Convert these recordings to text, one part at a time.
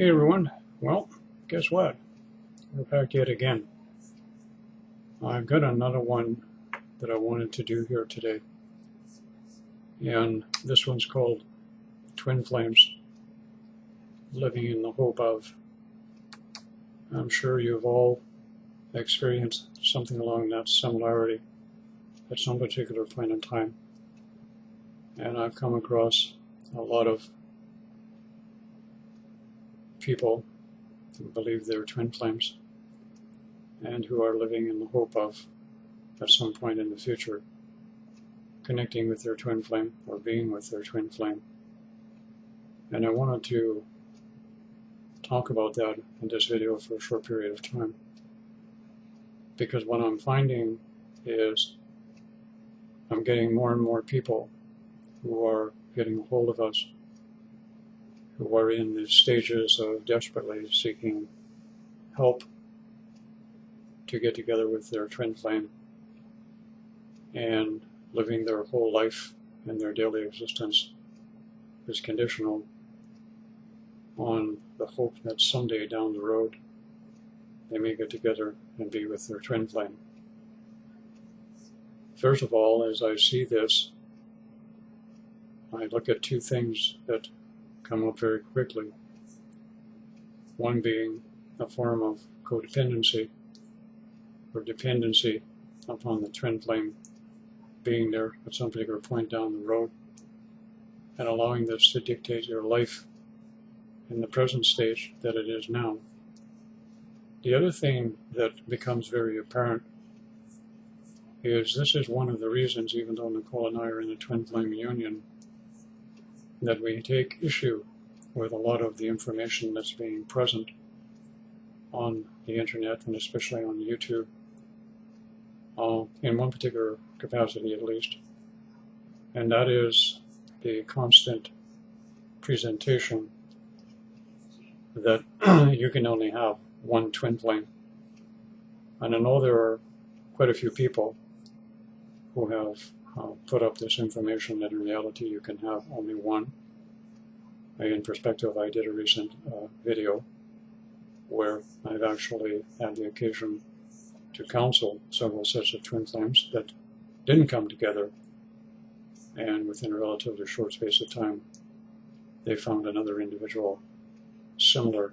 Hey everyone, well, guess what? We're back yet again. I've got another one that I wanted to do here today, and this one's called Twin Flames, Living in the Hope of. I'm sure you've all experienced something along that similarity at some particular point in time, and I've come across a lot of people who believe they're twin flames and who are living in the hope of, at some point in the future, connecting with their twin flame or being with their twin flame. And I wanted to talk about that in this video for a short period of time, because what I'm finding is I'm getting more and more people who are getting a hold of us, who are in the stages of desperately seeking help to get together with their twin flame and living their whole life and their daily existence is conditional on the hope that someday down the road they may get together and be with their twin flame. First of all, as I see this, I look at two things that come up very quickly. One being a form of codependency or dependency upon the twin flame being there at some particular point down the road and allowing this to dictate your life in the present stage that it is now. The other thing that becomes very apparent is this is one of the reasons, even though Nicole and I are in a twin flame union, that we take issue with a lot of the information that's being present on the internet and especially on YouTube, in one particular capacity at least, and that is the constant presentation that you can only have one twin flame. And I know there are quite a few people who have put up this information that in reality you can have only one. In perspective, I did a recent video where I've actually had the occasion to counsel several sets of twin flames that didn't come together, and within a relatively short space of time they found another individual similar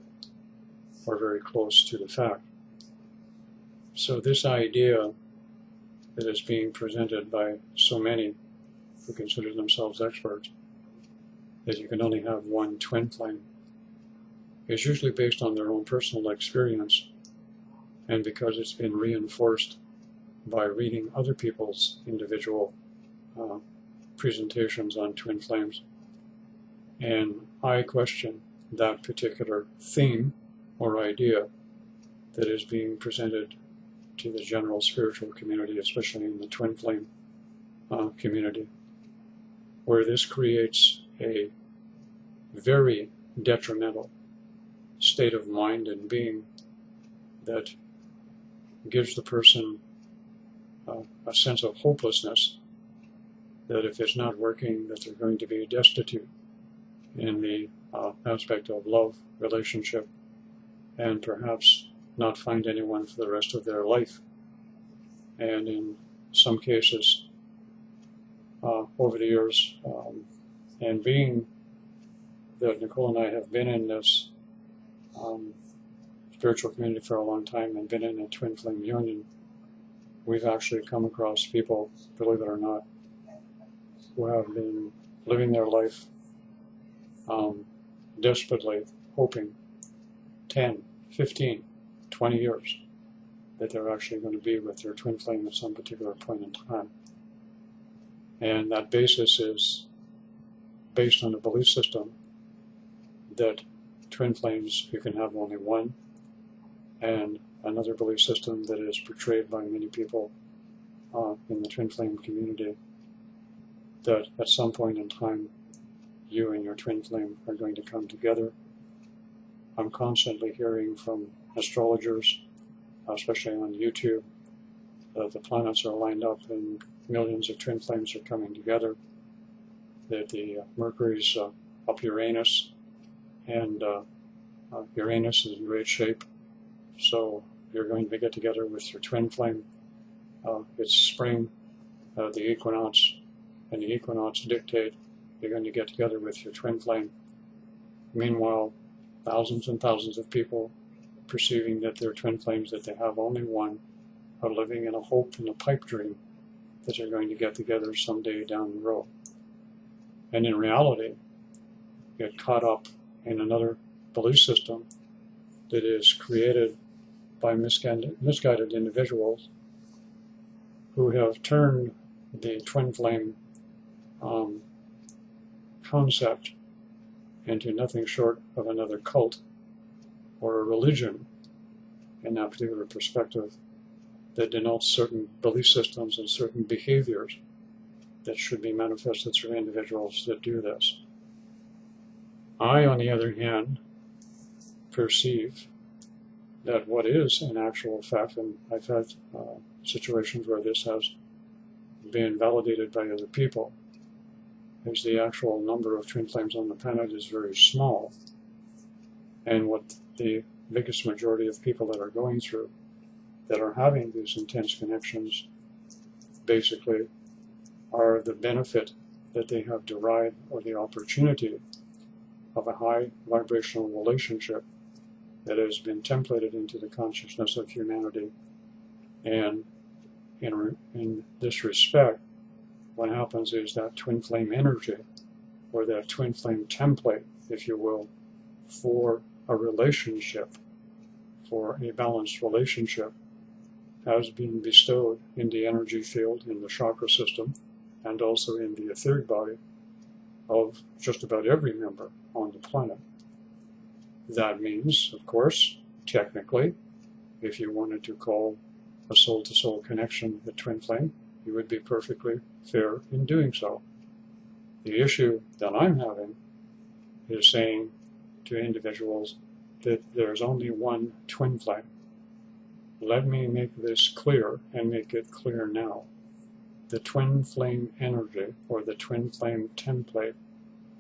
or very close to the fact. So this idea that is being presented by so many who consider themselves experts, that you can only have one twin flame, is usually based on their own personal experience, and because it's been reinforced by reading other people's individual presentations on twin flames. And I question that particular theme or idea that is being presented to the general spiritual community, especially in the twin flame community, where this creates a very detrimental state of mind and being that gives the person a sense of hopelessness, that if it's not working, that they're going to be destitute in the aspect of love, relationship, and perhaps not find anyone for the rest of their life. And in some cases, over the years, and being that Nicole and I have been in this spiritual community for a long time and been in a twin flame union, we've actually come across people, believe it or not, who have been living their life desperately hoping 10, 15, 20 years that they're actually going to be with their twin flame at some particular point in time. And that basis is based on a belief system that twin flames, you can have only one, and another belief system that is portrayed by many people in the twin flame community, that at some point in time you and your twin flame are going to come together. I'm constantly hearing from astrologers, especially on YouTube, that the planets are lined up and millions of twin flames are coming together, that the Mercury's up Uranus, and Uranus is in great shape, so you're going to get together with your twin flame. It's spring, the equinox, and the equinox dictate you're going to get together with your twin flame. Meanwhile, thousands and thousands of people perceiving that they're twin flames, that they have only one, are living in a hope and a pipe dream that you're going to get together someday down the road. And in reality, get caught up in another belief system that is created by misguided individuals who have turned the twin flame concept into nothing short of another cult or a religion in that particular perspective that denotes certain belief systems and certain behaviors that should be manifested through individuals that do this. I, on the other hand, perceive that what is an actual fact, and I've had situations where this has been validated by other people, is the actual number of twin flames on the planet is very small. And what the biggest majority of people that are going through, that are having these intense connections, basically are the benefit that they have derived, or the opportunity of a high vibrational relationship that has been templated into the consciousness of humanity. And in this respect, what happens is that twin flame energy, or that twin flame template, if you will, for a relationship, for a balanced relationship, has been bestowed in the energy field, in the chakra system, and also in the etheric body of just about every member on the planet. That means, of course, technically, if you wanted to call a soul-to-soul connection a twin flame, you would be perfectly fair in doing so. The issue that I'm having is saying to individuals that there's only one twin flame. Let me make this clear, and make it clear now. The twin flame energy, or the twin flame template,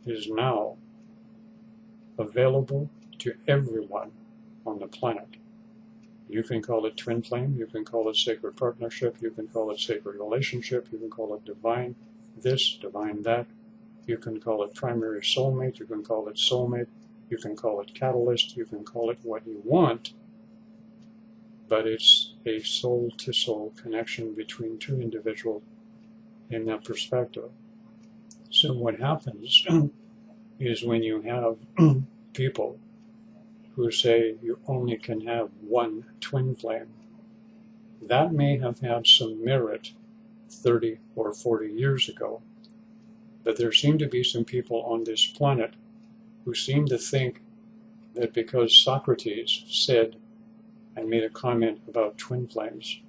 is now available to everyone on the planet. You can call it twin flame, you can call it sacred partnership, you can call it sacred relationship, you can call it divine this, divine that, you can call it primary soulmate, you can call it soulmate, you can call it catalyst, you can call it what you want, but it's a soul-to-soul connection between two individuals in that perspective. So what happens is when you have people who say you only can have one twin flame, that may have had some merit 30 or 40 years ago, but there seem to be some people on this planet who seem to think that because Socrates said and made a comment about twin flames,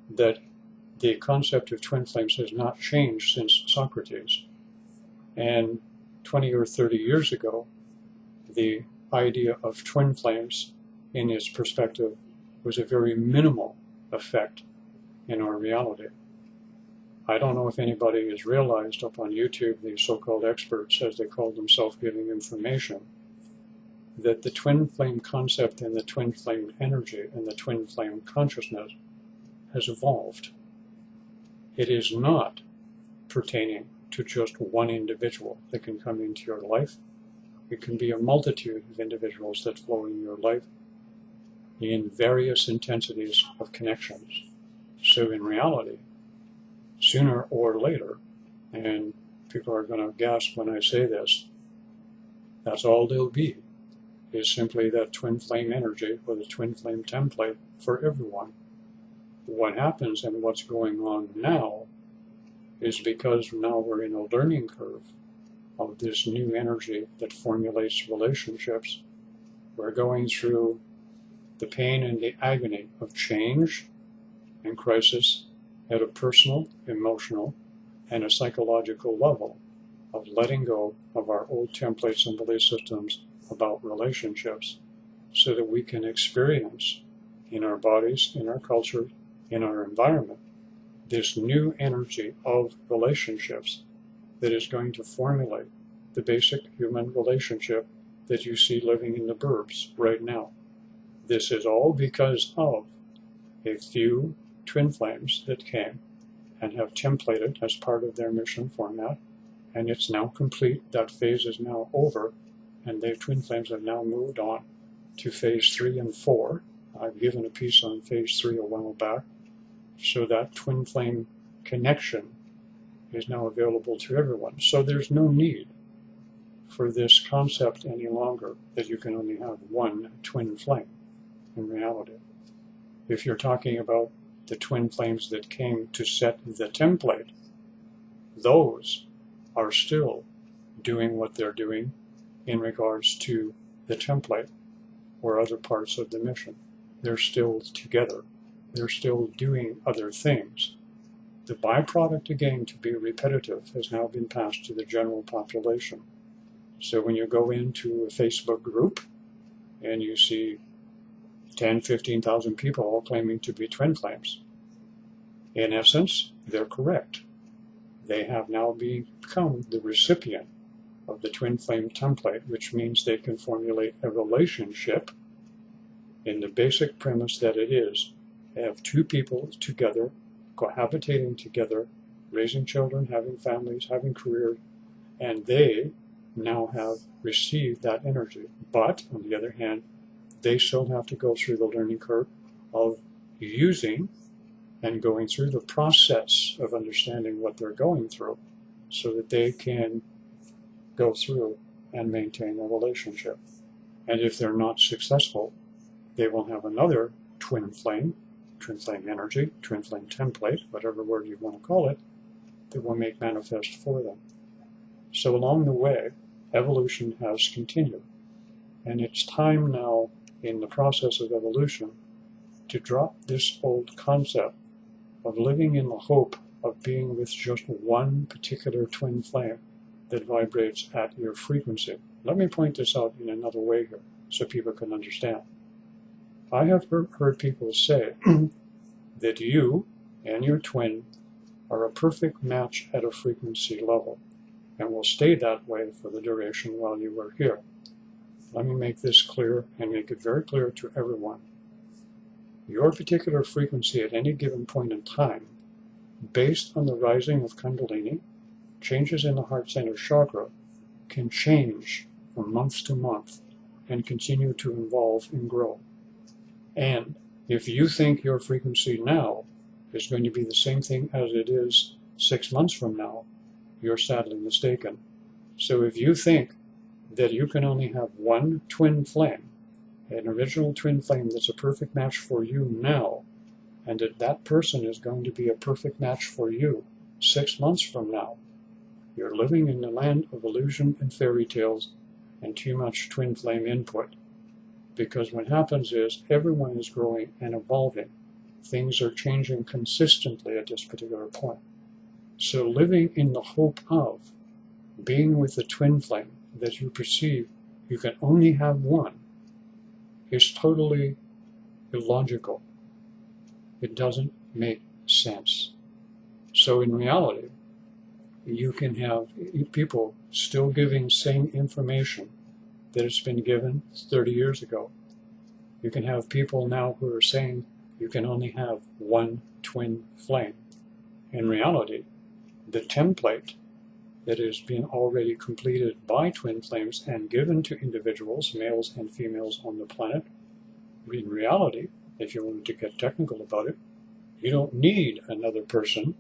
that the concept of twin flames has not changed since Socrates. And 20 or 30 years ago, the idea of twin flames, in its perspective, was a very minimal effect in our reality. I don't know if anybody has realized up on YouTube, these so-called experts, as they call themselves, giving information, that the twin flame concept and the twin flame energy and the twin flame consciousness has evolved. It is not pertaining to just one individual that can come into your life. It can be a multitude of individuals that flow in your life in various intensities of connections. So in reality, sooner or later, and people are going to gasp when I say this, that's all there'll be, is simply that twin flame energy, or the twin flame template for everyone. What happens and what's going on now is because now we're in a learning curve of this new energy that formulates relationships. We're going through the pain and the agony of change and crisis at a personal, emotional, and a psychological level of letting go of our old templates and belief systems about relationships, so that we can experience in our bodies, in our culture, in our environment, this new energy of relationships that is going to formulate the basic human relationship that you see living in the burbs right now. This is all because of a few twin flames that came and have templated as part of their mission format, and it's now complete. That phase is now over, and their twin flames have now moved on to phase 3 and 4. I've given a piece on phase 3 a while back, so that twin flame connection is now available to everyone. So there's no need for this concept any longer that you can only have one twin flame in reality. If you're talking about the twin flames that came to set the template, those are still doing what they're doing in regards to the template or other parts of the mission. They're still together. They're still doing other things. The byproduct, again, to be repetitive, has now been passed to the general population. So when you go into a Facebook group and you see 10, 15,000 people all claiming to be twin flames, in essence, they're correct. They have now become the recipient of the twin flame template, which means they can formulate a relationship in the basic premise that it is. They have two people together, cohabitating together, raising children, having families, having careers, and they now have received that energy. But, on the other hand, they still have to go through the learning curve of using and going through the process of understanding what they're going through so that they can go through and maintain a relationship. And if they're not successful, they will have another twin flame energy, twin flame template, whatever word you want to call it, that will make manifest for them. So along the way, evolution has continued. And it's time now in the process of evolution to drop this old concept of living in the hope of being with just one particular twin flame that vibrates at your frequency. Let me point this out in another way here so people can understand. I have heard people say that you and your twin are a perfect match at a frequency level and will stay that way for the duration while you are here. Let me make this clear and make it very clear to everyone. Your particular frequency at any given point in time, based on the rising of Kundalini, changes in the heart center chakra, can change from month to month and continue to evolve and grow. And if you think your frequency now is going to be the same thing as it is 6 months from now, you're sadly mistaken. So if you think that you can only have one twin flame, an original twin flame that's a perfect match for you now, and that that person is going to be a perfect match for you 6 months from now, you're living in the land of illusion and fairy tales and too much twin flame input. Because what happens is everyone is growing and evolving. Things are changing consistently at this particular point. So living in the hope of being with the twin flame that you perceive you can only have one is totally illogical. It doesn't make sense. So in reality, you can have people still giving same information that has been given 30 years ago. You can have people now who are saying you can only have one twin flame. In reality, the template that has been already completed by twin flames and given to individuals, males and females on the planet, in reality, if you wanted to get technical about it, you don't need another person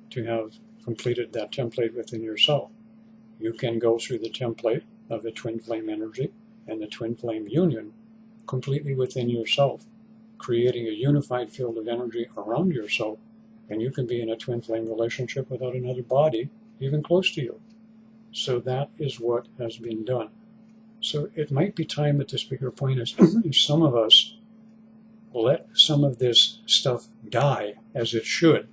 to have completed that template within yourself. You can go through the template of the twin flame energy and the twin flame union completely within yourself, creating a unified field of energy around yourself, and you can be in a twin flame relationship without another body even close to you. So that is what has been done. So it might be time at this bigger point as some of us let some of this stuff die as it should,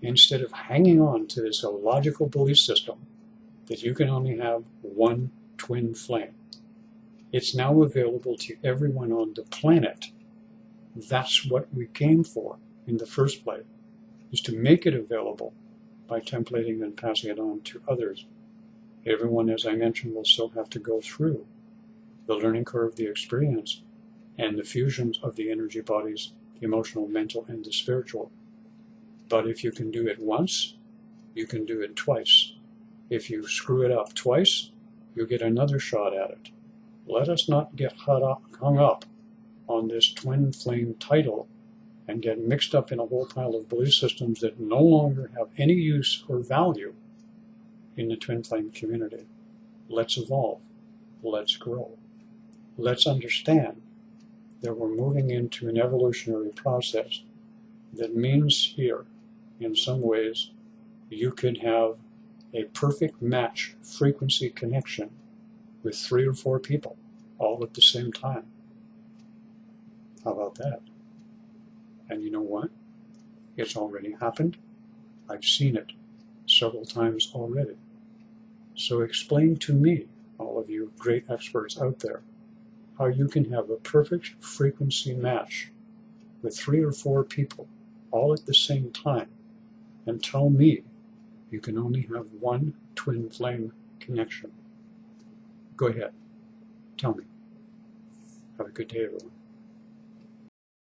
instead of hanging on to this illogical belief system that you can only have one twin flame. It's now available to everyone on the planet. That's what we came for in the first place, is to make it available by templating and passing it on to others. Everyone, as I mentioned, will still have to go through the learning curve, the experience, and the fusions of the energy bodies, the emotional, mental, and the spiritual. But if you can do it once, you can do it twice. If you screw it up twice, you get another shot at it. Let us not get hung up on this twin flame title and get mixed up in a whole pile of belief systems that no longer have any use or value in the twin flame community. Let's evolve. Let's grow. Let's understand that we're moving into an evolutionary process that means here, in some ways, you could have a perfect match frequency connection with 3 or 4 people all at the same time. How about that? And you know what? It's already happened. I've seen it several times already. So explain to me, all of you great experts out there, how you can have a perfect frequency match with 3 or 4 people all at the same time, and tell me you can only have one twin flame connection. Go ahead. Tell me. Have a good day, everyone.